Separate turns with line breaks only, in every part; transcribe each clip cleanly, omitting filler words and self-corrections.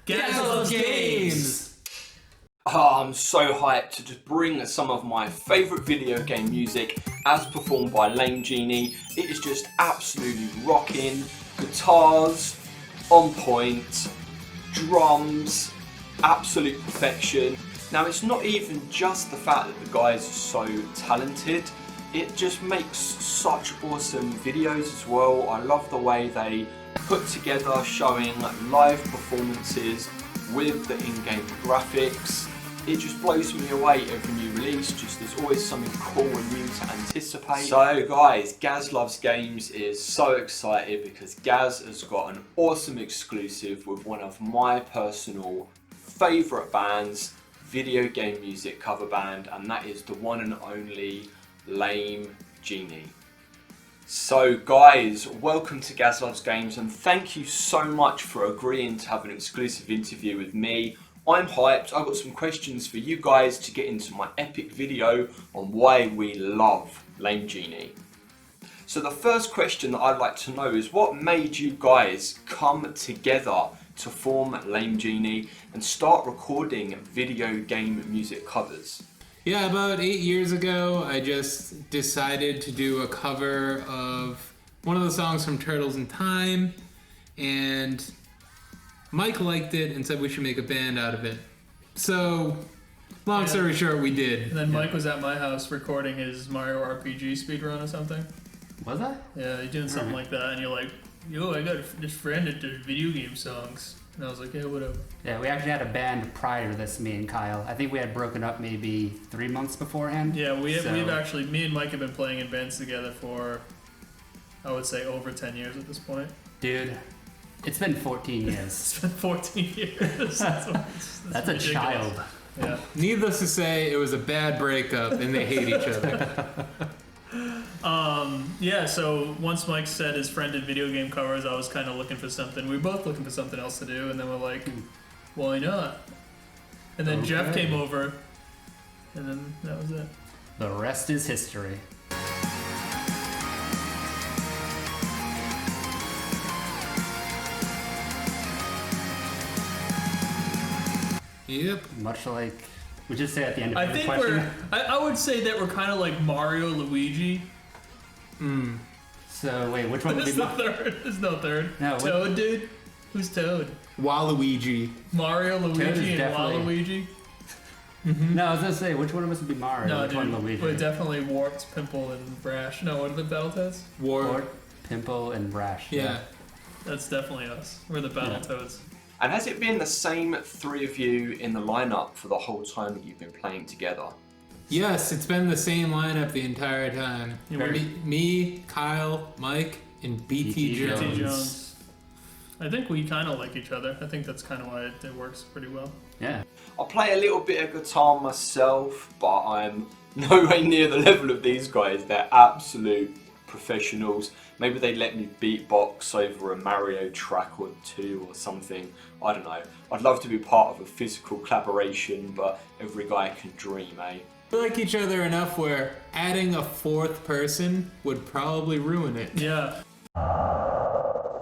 Games!
Oh, I'm so hyped to just bring some of my favourite video game music as performed by Genie. It is just absolutely rocking. Guitars on point, drums, absolute perfection. Now it's not even just the fact that the guys are so talented, it just makes such awesome videos as well. I love the way they put together showing live performances with the in-game graphics. It just blows me away every new release, just there's always something cool and new to anticipate. So guys, Gaz Loves Games is so excited because Gaz has got an awesome exclusive with one of my personal favourite bands, video game music cover band, and that is the one and only Genie. So guys, welcome to Gaz Loves Games and thank you so much for agreeing to have an exclusive interview with me. I'm hyped. I've got some questions for you guys to get into my epic video on why we love Genie. So the first question that I'd like to know is what made you guys come together to form Genie and start recording video game music covers?
Yeah, about 8 years ago, I just decided to do a cover of one of the songs from Turtles in Time, and Mike liked it and said we should make a band out of it. So, long story short, we did.
And then Mike was at my house recording his Mario RPG speedrun or something.
Was I?
Yeah, he's doing something like that, and you're like, yo, I got this friend that does video game songs. And I was like, yeah, whatever.
Yeah, we actually had a band prior to this, me and Kyle. I think we had broken up maybe 3 months beforehand.
Yeah, we've actually, me and Mike have been playing in bands together for, I would say, over 10 years at this point.
Dude, it's been 14 years.
It's been 14 years.
That's a child.
Yeah.
Needless to say, it was a bad breakup and they hate each other.
Yeah, so once Mike said his friend did video game covers, I was kind of looking for something. We were both looking for something else to do, and then we're like, why not? And then Jeff came over, and then that was it.
The rest is history.
Yep.
Much like, we just say at the end of the question.
I would say that we're kind of like Mario, Luigi.
So wait, which one would be
There's no third. There's no third.
No,
Toad, dude. Who's Toad?
Waluigi.
Mario, Luigi, and
definitely...
Waluigi?
No, I was gonna say, which one of us would be Mario?
No,
which
dude,
one Luigi?
but definitely Wart, Pimple, and Brash. No, what are the Battletoads?
Wart.
Pimple, and Brash.
Yeah.
That's definitely us. We're the Battletoads.
And has it been the same three of you in the lineup for the whole time that you've been playing together?
Yes, it's been the same lineup the entire time.
Yeah,
me, Kyle, Mike, and BT Jones.
BT Jones. I think we kind of like each other. I think that's kind of why it works pretty well.
Yeah.
I play a little bit of guitar myself, but I'm nowhere near the level of these guys. They're absolute professionals. Maybe they let me beatbox over a Mario track or two or something. I don't know. I'd love to be part of a physical collaboration, but every guy can dream, eh?
We like each other enough where adding a fourth person would probably ruin it.
Yeah.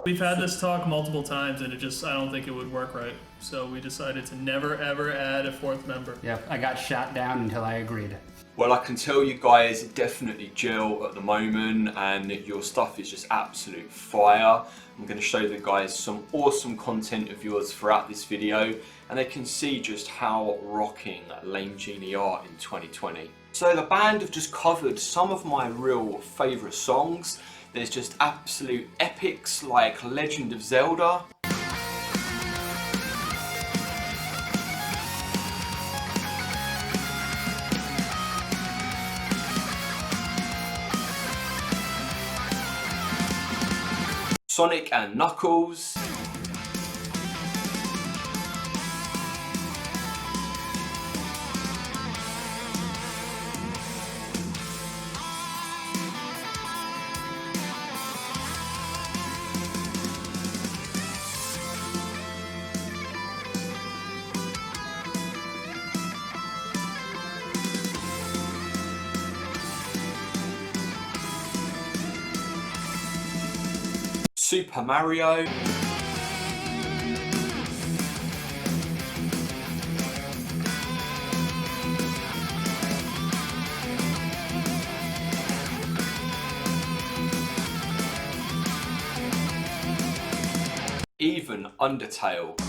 We've had this talk multiple times, and I don't think it would work right. So we decided to never ever add a fourth member.
Yep, I got shot down until I agreed.
Well, I can tell you guys definitely gel at the moment and your stuff is just absolute fire. I'm going to show the guys some awesome content of yours throughout this video and they can see just how rocking Genie are in 2020. So the band have just covered some of my real favourite songs. There's just absolute epics like Legend of Zelda. Sonic and Knuckles. Super Mario. even Undertale.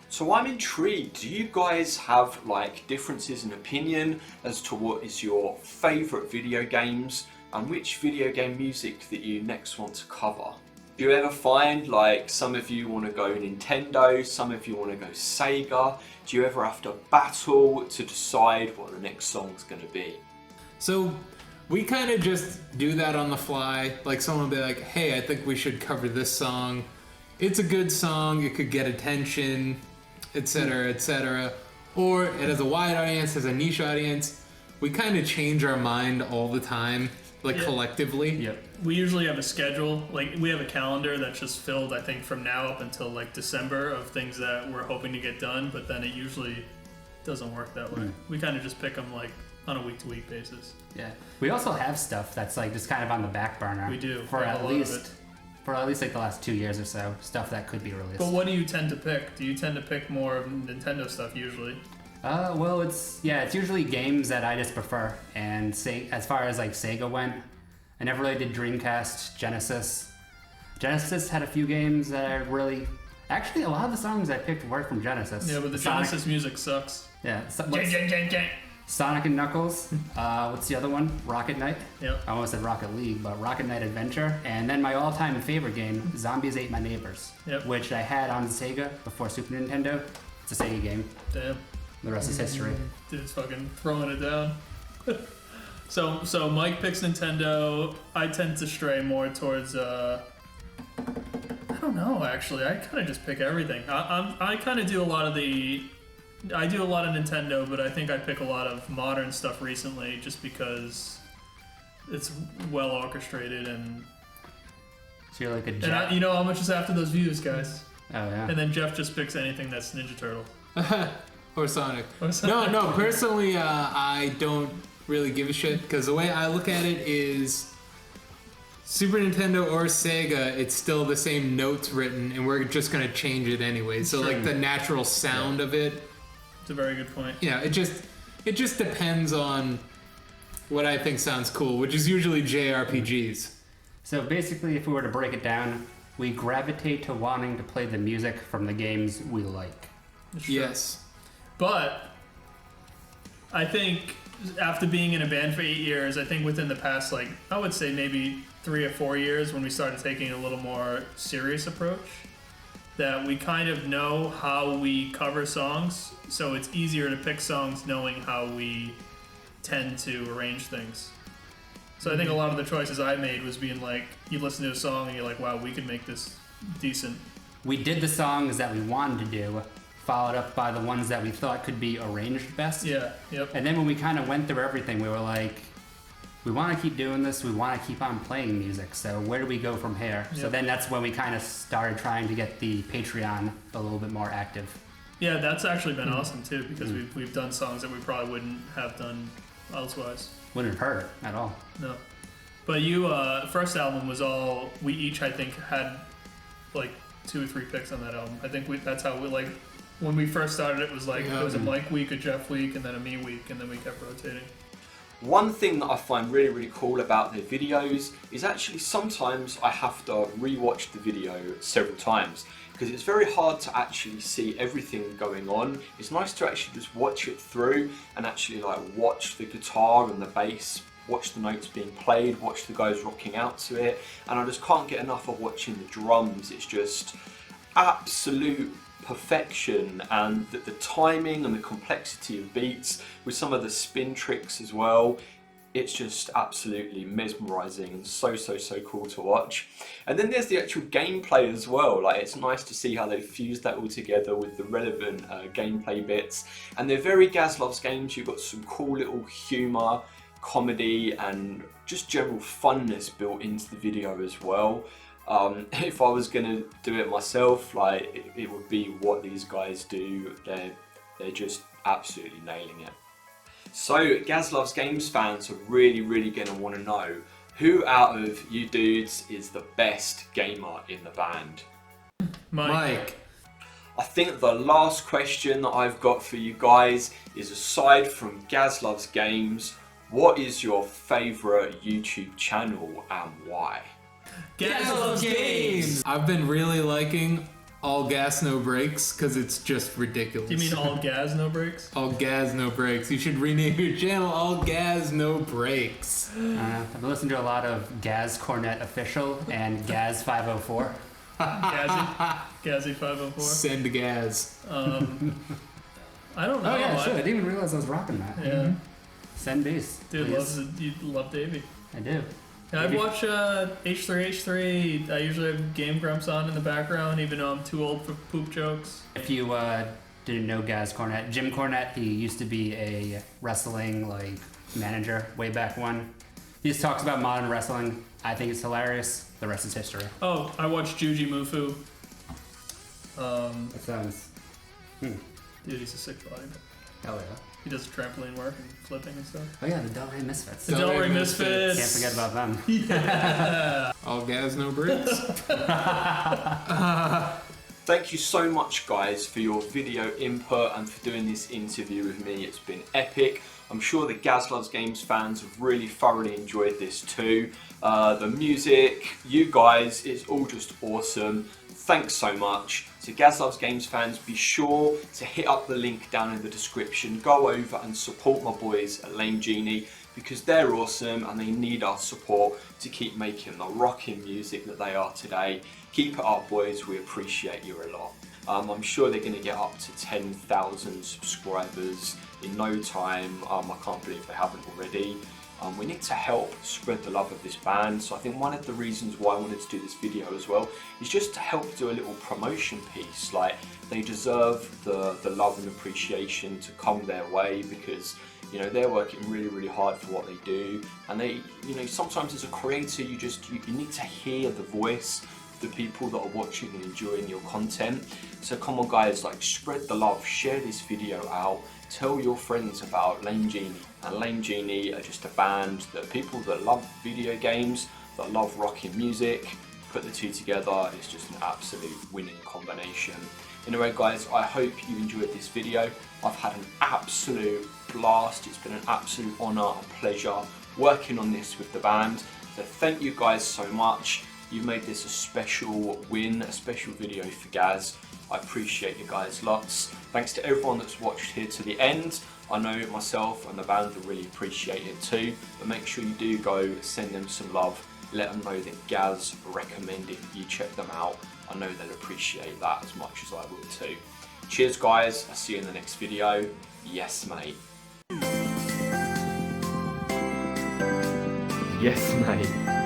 So I'm intrigued, do you guys have like differences in opinion as to what is your favourite video games and which video game music that you next want to cover? Do you ever find like some of you want to go Nintendo, some of you want to go Sega? Do you ever have to battle to decide what the next song's going to be?
So we kind of just do that on the fly. Like someone will be like, hey, I think we should cover this song. It's a good song, it could get attention, etc., etc. Or it has a wide audience, has a niche audience. We kind of change our mind all the time, like collectively.
Yep.
We usually have a schedule, like we have a calendar that's just filled, I think, from now up until like December of things that we're hoping to get done, but then it usually doesn't work that way. We kind of just pick them like on a week-to-week basis.
Yeah. We also have stuff that's like just kind of on the back burner.
We do.
For at least like the last 2 years or so, stuff that could be released.
But what do you tend to pick? Do you tend to pick more of Nintendo stuff usually?
Well, it's usually games that I just prefer. And as far as like Sega went, I never really did Dreamcast, Genesis. Genesis had a few games that I really... Actually, a lot of the songs I picked were from Genesis.
Yeah, but the Genesis music sucks.
Yeah.
Gang.
Sonic and Knuckles. What's the other one? Rocket Knight.
Yep.
I almost said Rocket League, but Rocket Knight Adventure. And then my all-time favorite game, Zombies Ate My Neighbors.
Yep.
Which I had on Sega before Super Nintendo. It's a Sega game.
Damn.
The rest is history.
Dude's fucking throwing it down. So Mike picks Nintendo. I tend to stray more towards I don't know actually. I kind of just pick everything. I kind of do a lot of Nintendo, but I think I pick a lot of modern stuff recently just because it's well orchestrated and.
So you're like a
And you know how much is after those views, guys.
Oh yeah.
And then Jeff just picks anything that's Ninja Turtle.
Or Sonic. No, personally, I don't really give a shit, because the way I look at it is Super Nintendo or Sega, it's still the same notes written, and we're just going to change it anyway. So, like, the natural sound of it...
It's a very good point.
Yeah, it just depends on what I think sounds cool, which is usually JRPGs.
So basically, if we were to break it down, we gravitate to wanting to play the music from the games we like.
Yes.
But I think after being in a band for 8 years, I think within the past, like, I would say maybe 3 or 4 years when we started taking a little more serious approach, that we kind of know how we cover songs, so it's easier to pick songs knowing how we tend to arrange things. So I think a lot of the choices I made was being like, you listen to a song and you're like, wow, we could make this decent.
We did the songs that we wanted to do, followed up by the ones that we thought could be arranged best.
Yeah, yep.
And then when we kind of went through everything, we were like, we want to keep doing this, we want to keep on playing music, so where do we go from here?
Yep.
So then that's when we kind of started trying to get the Patreon a little bit more active.
Yeah, that's actually been awesome too, because we've done songs that we probably wouldn't have done elsewise.
Wouldn't have hurt at all.
No. But you, first album was all, we each, I think, had like 2 or 3 picks on that album. I think that's how we, like, when we first started, it was like, it was a Mike week, a Jeff week, and then a me week, and then we kept rotating.
One thing that I find really, really cool about their videos is actually sometimes I have to rewatch the video several times because it's very hard to actually see everything going on. It's nice to actually just watch it through and actually like watch the guitar and the bass, watch the notes being played, watch the guys rocking out to it, and I just can't get enough of watching the drums. It's just absolute perfection, and the timing and the complexity of beats with some of the spin tricks as well. It's just absolutely mesmerizing and so cool to watch. And then there's the actual gameplay as well. Like, it's nice to see how they fused that all together with the relevant gameplay bits. And they're very GaZlanders games. You've got some cool little humor. comedy and just general funness built into the video as well. If I was gonna do it myself, like it would be what these guys do. They're just absolutely nailing it. So Gaz Loves Games fans are really gonna want to know, who out of you dudes is the best gamer in the band?
Mike.
I think the last question that I've got for you guys is, aside from Gaz Loves Games, what is your favourite YouTube channel and why?
Gaz Loves Games!
I've been really liking All Gas No Brakes because it's just ridiculous.
Do you mean all gas, no brakes?
All Gas No Brakes. You should rename your channel All Gas No Brakes.
I've been listening to a lot of Gaz Cornet Official and Gaz 504.
Gazy 504.
Send gas.
I don't know.
Oh yeah, sure. I didn't even realize I was rocking that.
Yeah.
Send bass.
Dude,
please.
you love Davey.
I do.
Yeah, I've watched H3H3. I usually have Game Grumps on in the background, even though I'm too old for poop jokes.
If you didn't know Gaz Cornet, Jim Cornette, he used to be a wrestling manager way back when. He just talks about modern wrestling. I think it's hilarious. The rest is history.
Oh, I watched Juji Mufu.
That sounds.
Dude, he's a sick body.
Hell yeah.
He does trampoline work and flipping and stuff.
Oh yeah, the Delray Misfits.
The Delray Misfits.
Can't forget about them.
Yeah.
All Gas No Brakes.
Thank you so much guys for your video input and for doing this interview with me. It's been epic. I'm sure the Gaz Loves Games fans have really thoroughly enjoyed this too. The music, you guys, it's all just awesome. Thanks so much. So Gaz Loves Games fans, be sure to hit up the link down in the description. Go over and support my boys at Genie, because they're awesome and they need our support to keep making the rocking music that they are today. Keep it up boys, we appreciate you a lot. I'm sure they're going to get up to 10,000 subscribers in no time. I can't believe they haven't already. We need to help spread the love of this band, so I think one of the reasons why I wanted to do this video as well is just to help do a little promotion piece. Like, they deserve the love and appreciation to come their way, because you know they're working really hard for what they do, and they, you know, sometimes as a creator you need to hear the voice of the people that are watching and enjoying your content. So come on guys, like, spread the love, share this video out, tell your friends about Genie. And Genie are just a band that people that love video games, that love rocking music, put the two together, it's just an absolute winning combination. Anyway guys, I hope you enjoyed this video. I've had an absolute blast. It's been an absolute honour and pleasure working on this with the band. So thank you guys so much. You made this a special win, a special video for Gaz. I appreciate you guys lots. Thanks to everyone that's watched here to the end. I know myself and the band will really appreciate it too, but make sure you do go send them some love. Let them know that Gaz recommended you check them out. I know they'll appreciate that as much as I will too. Cheers guys, I'll see you in the next video. Yes mate.
Yes mate.